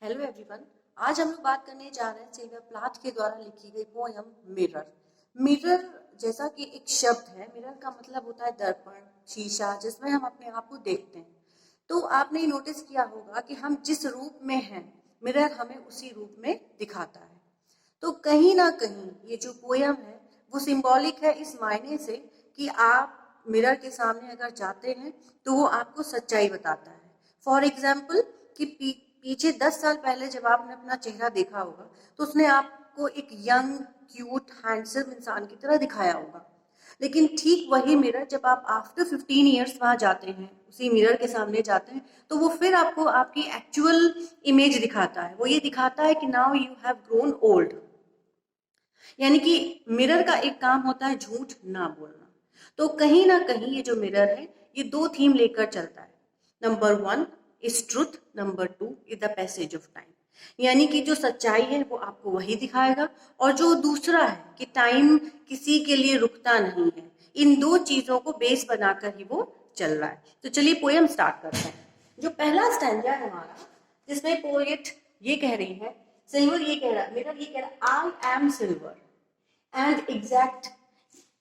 Hello everyone. आज हम लोग बात करने जा रहे हैं सिल्विया प्लाथ के द्वारा लिखी गई पोयम मिरर। मिरर जैसा कि एक शब्द है, मिरर का मतलब होता है दर्पण, शीशा, जिसमें हम अपने आप को देखते हैं। तो आपने नोटिस किया होगा कि हम जिस रूप में हैं, मिरर हमें उसी रूप में दिखाता है। तो कहीं ना कहीं ये जो पोयम है वो सिंबॉलिक है इस मायने से कि आप मिरर के सामने अगर जाते हैं तो वो आपको सच्चाई बताता है। फॉर एग्जाम्पल कि पीछे 10 साल पहले जब आपने अपना चेहरा देखा होगा तो उसने आपको एक यंग, क्यूट, हैंडसम इंसान की तरह दिखाया होगा। लेकिन ठीक वही मिरर जब आप आफ्टर 15 ईयर्स वहां जाते हैं, उसी मिरर के सामने जाते हैं, तो वो फिर आपको आपकी एक्चुअल इमेज दिखाता है। वो ये दिखाता है कि now you have grown old. यानी कि मिरर का एक काम होता है झूठ ना बोलना। तो कहीं ना कहीं ये जो मिरर है ये दो थीम लेकर चलता है। Number 1 is truth, number 2 is the passage of time. यानी कि जो सच्चाई है वो आपको वही दिखाएगा, और जो दूसरा है कि टाइम किसी के लिए रुकता नहीं है। इन दो चीजों को बेस बनाकर ही वो चल रहा है। तो चलिए पोयम स्टार्ट करते हैं। जो पहला स्टैंजा है हमारा, जिसमें पोएट ये कह रही है, सिल्वर ये कह रहा है, मिरर ये कह रहा है, I am silver and exact.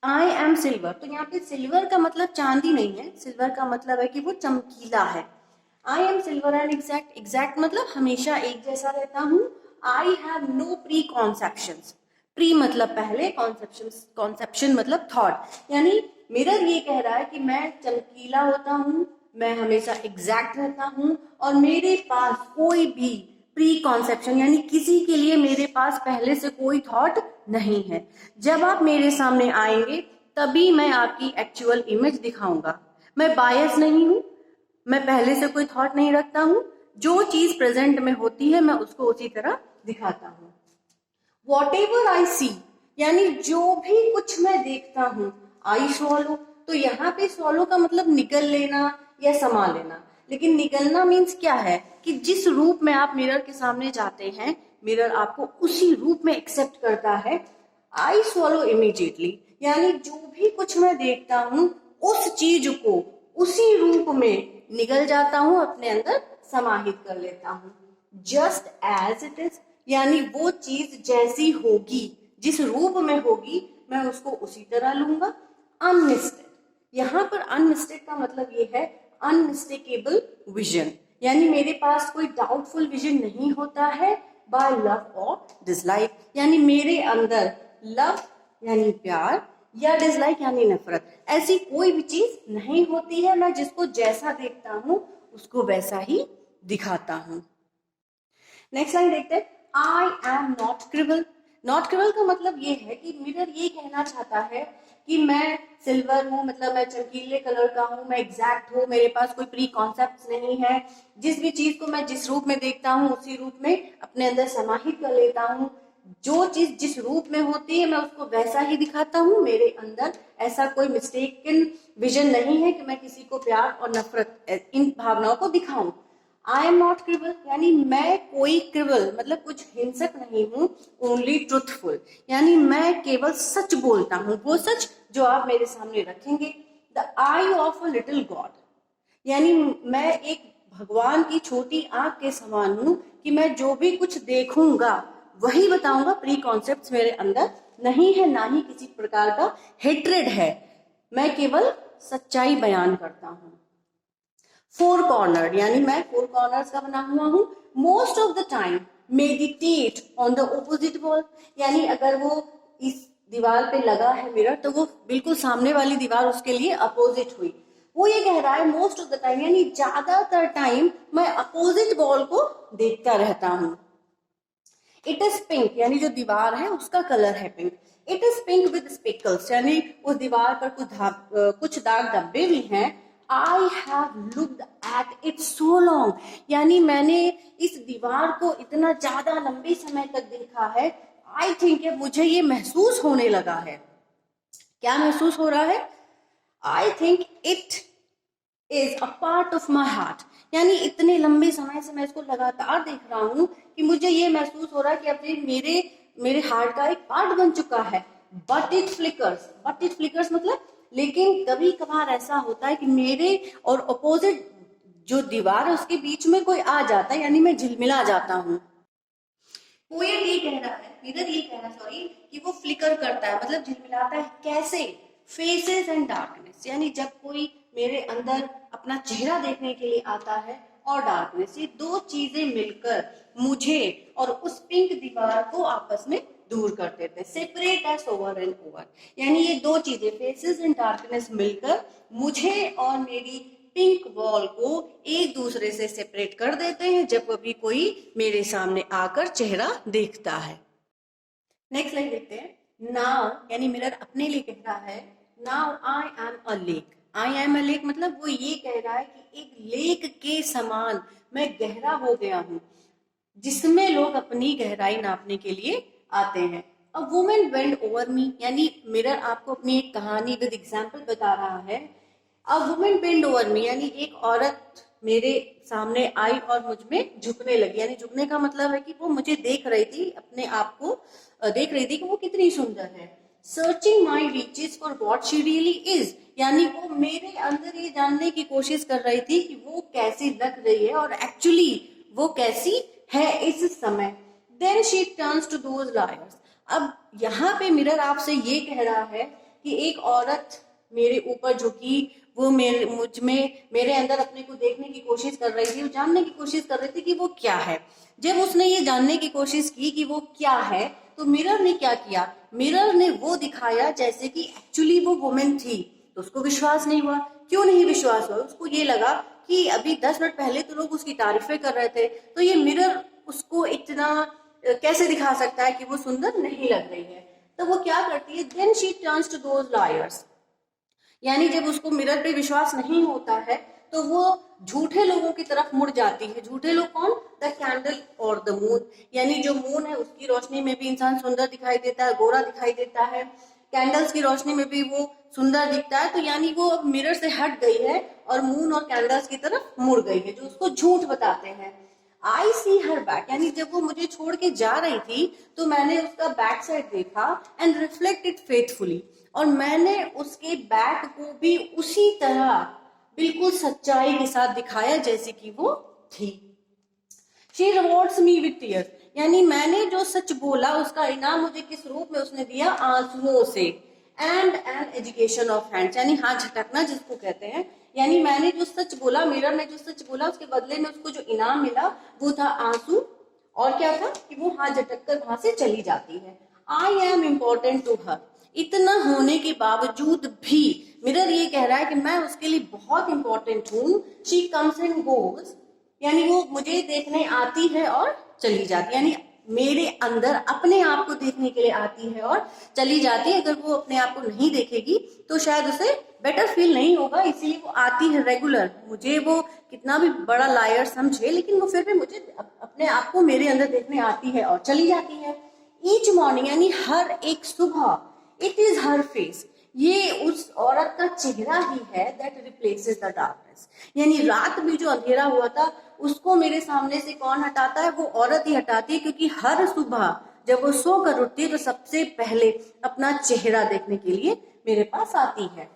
I am silver, तो यहाँ पे सिल्वर का मतलब चांदी नहीं है, सिल्वर का मतलब है कि वो चमकीला है। I am silver and exact, exact मतलब हमेशा एक जैसा रहता हूँ। I have no preconception, pre मतलब पहले, कॉन्सेप्शन मतलब थॉट। यानी मिरर ये कह रहा है कि मैं चमकीला होता हूँ, मैं हमेशा एग्जैक्ट रहता हूँ, और मेरे पास कोई भी प्री कॉन्सेप्शन यानी किसी के लिए मेरे पास पहले से कोई थॉट नहीं है। जब आप मेरे सामने आएंगे तभी मैं आपकी एक्चुअल इमेज दिखाऊंगा। मैं बायस नहीं हूं, मैं पहले से कोई थॉट नहीं रखता हूं। जो चीज प्रेजेंट में होती है मैं उसको उसी तरह दिखाता हूं। वॉट एवर आई सी, यानी जो भी कुछ मैं देखता हूं। आई स्वॉलो, तो यहाँ पे स्वॉलो का मतलब निगल लेना या समा लेना। लेकिन निगलना मीन्स क्या है कि जिस रूप में आप मिरर के सामने जाते हैं, मिरर आपको उसी रूप में एक्सेप्ट करता है। आई स्वॉलो इमीडिएटली, यानी जो भी कुछ मैं देखता हूं उस चीज को उसी रूप में निगल जाता हूं, अपने अंदर समाहित कर लेता हूं। जस्ट एज इट इज, यानी वो चीज जैसी होगी, जिस रूप में होगी, मैं उसको उसी तरह लूंगा। अनमिस्टेड, यहाँ पर अनमिस्टेड का मतलब ये है अनमिस्टेकेबल विजन, यानी मेरे पास कोई डाउटफुल विजन नहीं होता है। बाय लव और डिसलाइक, यानी मेरे अंदर लव यानी प्यार या डिसलाइक यानी नफरत, ऐसी कोई भी चीज नहीं होती है। मैं जिसको जैसा देखता हूं उसको वैसा ही दिखाता हूं। नेक्स्ट लाइन देखते हैं, आई एम नॉट क्रिबल। नॉट क्रिबल का मतलब ये है कि मिरर ये कहना चाहता है कि मैं सिल्वर हूं, मतलब मैं चमकीले कलर का हूं, मैं एग्जैक्ट हूं, मेरे पास कोई प्री कॉन्सेप्ट नहीं है। जिस भी चीज को मैं जिस रूप में देखता हूं उसी रूप में अपने अंदर समाहित कर लेता हूं। जो चीज जिस रूप में होती है मैं उसको वैसा ही दिखाता हूं। मेरे अंदर ऐसा कोई मिस्टेकन विजन नहीं है कि मैं किसी को प्यार और नफरत इन भावनाओं को दिखाऊं। आई एम नॉट क्रिबल, यानी मैं कोई क्रिबल मतलब कुछ हिंसक नहीं हूं। ओनली ट्रुथफुल, यानी मैं केवल सच बोलता हूं, वो सच जो आप मेरे सामने रखेंगे। The I of a little God, यानी मैं एक भगवान की छोटी आंख के समान हूं कि मैं जो भी कुछ देखूंगा वही बताऊंगा। प्री कॉन्सेप्ट मेरे अंदर नहीं है, ना ही किसी प्रकार का हेट्रेड है। मैं केवल सच्चाई बयान करता हूं। फोर कॉर्नर, यानी मैं फोर कॉर्नर्स का बना हुआ हूं। Most of the time meditate on the opposite wall, यानी अगर वो इस दीवार पे लगा है मिरर तो वो बिल्कुल सामने वाली दीवार उसके लिए अपोजिट हुई। वो ये कह रहा है मोस्ट ऑफ द टाइम, यानी ज्यादातर टाइम मैं अपोजिट वॉल को देखता रहता हूं। इट इज पिंक, यानी जो दीवार है उसका कलर है pink. It is pink with speckles, यानी उस दीवार पर कुछ दाग धब्बे भी हैं। I have looked at it so long, यानी मैंने इस दीवार को इतना ज्यादा लंबे समय तक देखा है। आई थिंक मुझे ये महसूस होने लगा है। क्या महसूस हो रहा है? I think it is a part of my heart, यानी इतने लंबे समय से मैं इसको लगातार देख रहा हूं कि मुझे ये महसूस हो रहा है कि अब मेरे हार्ट का एक पार्ट बन चुका है। But it flickers, but it flickers मतलब लेकिन कभी कभार ऐसा होता है कि मेरे और अपोजिट जो दीवार है उसके बीच में कोई आ जाता है, यानी मैं झिलमिला जाता हूँ। पोएट ये कह रहा है, मिरर ये कह रहा है सॉरी, कि वो फ्लिकर करता है, मतलब झिलमिलाता है। कैसे? फेसेस एंड डार्कनेस, यानी जब कोई मेरे अंदर अपना चेहरा देखने के लिए आता है और डार्कनेस, ये दो चीजें मिलकर मुझे और उस पिंक दीवार को आपस में दूर कर देते हैं। Separate S over and over, यानी ये दो चीजें फेसेस एंड डार्कनेस मिलकर मुझे और मेरी पिंक वॉल को एक दूसरे से सेपरेट कर देते हैं जब कभी कोई मेरे सामने आकर चेहरा देखता है। नेक्स्ट लाइन देखते हैं। नाउ यानी मिरर अपने लिए कह रहा है, now I am a lake. I am a lake मतलब वो ये कह रहा है कि एक लेक के समान मैं गहरा हो गया हूं, जिसमें लोग अपनी गहराई नापने के लिए आते हैं। A woman bend over me, यानी मिरर आपको अपनी एक कहानी विद एग्जाम्पल बता रहा है। A woman bend over me, यानी एक औरत मेरे सामने आई और मुझ में झुकने लगी। यानी झुकने का मतलब है कि वो मुझे देख रही थी, अपने आप को देख रही थी कि वो कितनी सुंदर है। Searching my reaches for what she really is, यानी वो मेरे अंदर ये जानने की कोशिश कर रही थी कि वो कैसी लग रही है और एक्चुअली वो कैसी है इस समय। Then she turns to those liars. अब यहाँ पे मिरर आपसे ये कह रहा है कि एक औरत मेरे ऊपर झुकी, वो मुझ में मेरे अंदर अपने को देखने की कोशिश कर रही थी, वो जानने की कोशिश कर रही थी कि वो क्या है। जब उसने ये जानने की कोशिश की कि वो क्या है, तो मिरर ने क्या किया? मिरर ने वो दिखाया जैसे कि एक्चुअली वो वुमेन थी। तो उसको विश्वास नहीं हुआ। क्यों नहीं विश्वास हुआ? उसको ये लगा कि अभी 10 मिनट पहले तो लोग उसकी तारीफें कर रहे थे, तो ये मिरर उसको इतना कैसे दिखा सकता है कि वो सुंदर नहीं लग रही है। तो वो क्या करती है? Then she turns to those liars, यानी जब उसको मिरर पे विश्वास नहीं होता है तो वो झूठे लोगों की तरफ मुड़ जाती है। झूठे लोग कौन? द कैंडल और द मून, यानी जो मून है उसकी रोशनी में भी इंसान सुंदर दिखाई देता है, गोरा दिखाई देता है। कैंडल्स की रोशनी में भी वो सुंदर दिखता है। तो यानी वो अब मिरर से हट गई है और मून और कैंडल्स की तरफ मुड़ गई है, जो उसको झूठ बताते हैं। आई सी हर बैक, यानी जब वो मुझे छोड़ के जा रही थी तो मैंने उसका बैक साइड देखा एंड रिफ्लेक्टेड फेथफुली, और मैंने उसके बैक को भी उसी तरह बिल्कुल सच्चाई के साथ दिखाया जैसे कि वो थी। She rewards me with tears, यानी मैंने जो सच बोला उसका इनाम मुझे किस रूप में उसने दिया? आंसुओं से। And an education of hands, यानी हाथ झटकना जिसको कहते हैं। यानी मैंने जो सच बोला, मिरर ने जो सच बोला, उसके बदले में उसको जो इनाम मिला वो था आंसू। और क्या था? कि वो हाथ झटक कर वहां से चली जाती है। I am important to her, इतना होने के बावजूद भी मिरर ये कह रहा है कि मैं उसके लिए बहुत इंपॉर्टेंट हूँ। शी कम्स एंड गोज, यानी वो मुझे देखने आती है और चली जाती है, यानी मेरे अंदर अपने आप को देखने के लिए आती है और चली जाती है। अगर वो अपने आप को नहीं देखेगी तो शायद उसे बेटर फील नहीं होगा, इसीलिए वो आती है रेगुलर। मुझे वो कितना भी बड़ा लायर समझे, लेकिन वो फिर भी मुझे अपने आप को मेरे अंदर देखने आती है और चली जाती है। ईच मॉर्निंग, यानी हर एक सुबह। इट इज हर फेस, ये उस औरत का चेहरा ही है दैट रिप्लेसेस द डार्कनेस, यानी रात में जो अंधेरा हुआ था उसको मेरे सामने से कौन हटाता है? वो औरत ही हटाती है, क्योंकि हर सुबह जब वो सोकर उठती है तो सबसे पहले अपना चेहरा देखने के लिए मेरे पास आती है।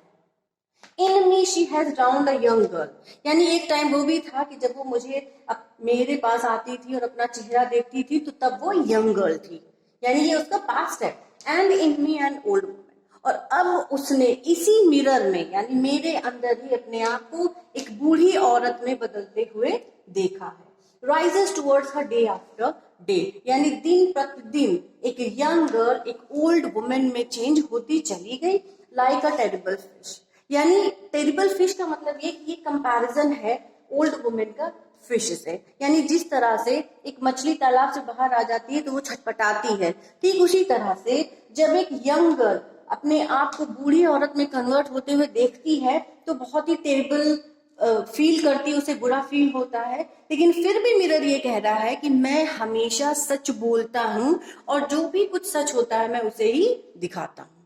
In me she has found a young girl, यानी एक टाइम वो भी था कि जब वो मुझे मेरे पास आती थी और अपना चेहरा देखती थी तो तब वो यंग गर्ल थी, यानी ये उसका पास्ट है। And in me an old woman, और अब उसने इसी मिरर में यानी मेरे अंदर ही अपने आप को एक बूढ़ी औरत में बदलते हुए देखा है। राइजेस टुवर्ड्स हर डे आफ्टर डे, यानी दिन प्रतिदिन एक यंग गर्ल एक ओल्ड वुमेन में चेंज होती चली गई। लाइक अ टेरिबल फिश, यानी टेरिबल फिश का मतलब ये कंपैरिजन है ओल्ड वुमेन का फिश से, यानी जिस तरह से एक मछली तालाब से बाहर आ जाती है तो वो छटपटाती है, ठीक उसी तरह से जब एक यंग गर्ल अपने आप को बूढ़ी औरत में कन्वर्ट होते हुए देखती है तो बहुत ही टेरिबल फील करती है, उसे बुरा फील होता है। लेकिन फिर भी मिरर ये कह रहा है कि मैं हमेशा सच बोलता हूँ और जो भी कुछ सच होता है मैं उसे ही दिखाता हूँ।